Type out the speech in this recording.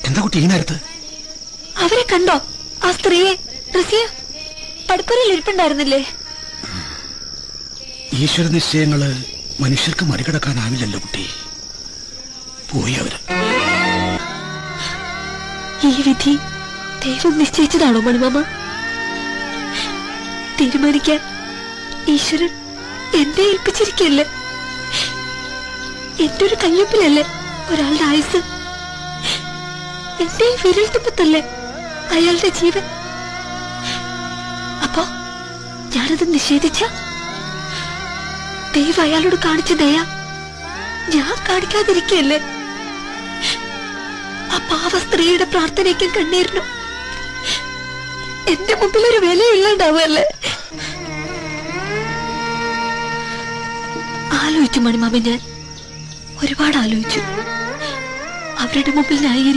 എന്താ കുട്ടി ഈ നേരത്ത്? അവരെ കണ്ടോ? ആ സ്ത്രീയെ പടുപ്പുരയിൽ ഇരിപ്പുണ്ടായിരുന്നില്ലേ? ഈശ്വര നിശ്ചയങ്ങള് മനുഷ്യർക്ക് മറികടക്കാനാവില്ലല്ലോ കുട്ടി. പോയി അവര്. ഈ വിധി ദൈവം നിശ്ചയിച്ചതാണോ മണിമാമ? തീരുമാനിക്കാൻ ഈശ്വരൻ എന്നെ ഏൽപ്പിച്ചിരിക്കല്ലേ? എന്റെ ഒരു കയ്യൊപ്പിലല്ലേ ഒരാളുടെ ആയുസ്? എന്റെ വിരൽ തുമ്പത്തല്ലേ അയാളുടെ ജീവൻ? അപ്പോ ഞാനത് നിഷേധിച്ച ദൈവം അയാളോട് കാണിച്ച ദയ ഞാൻ കാണിക്കാതിരിക്കല്ലേ? ആ പാവ സ്ത്രീയുടെ പ്രാർത്ഥനയ്ക്കും കണ്ണീരിനും എന്റെ മുമ്പിൽ ഒരു വിലയില്ലാണ്ടാവുകയല്ലേ? ആലോചിച്ചു മണിമാമ, ഞാൻ ഒരുപാട് ആലോചിച്ചു. അവരുടെ മുമ്പിൽ ന്യായീകരിക്കും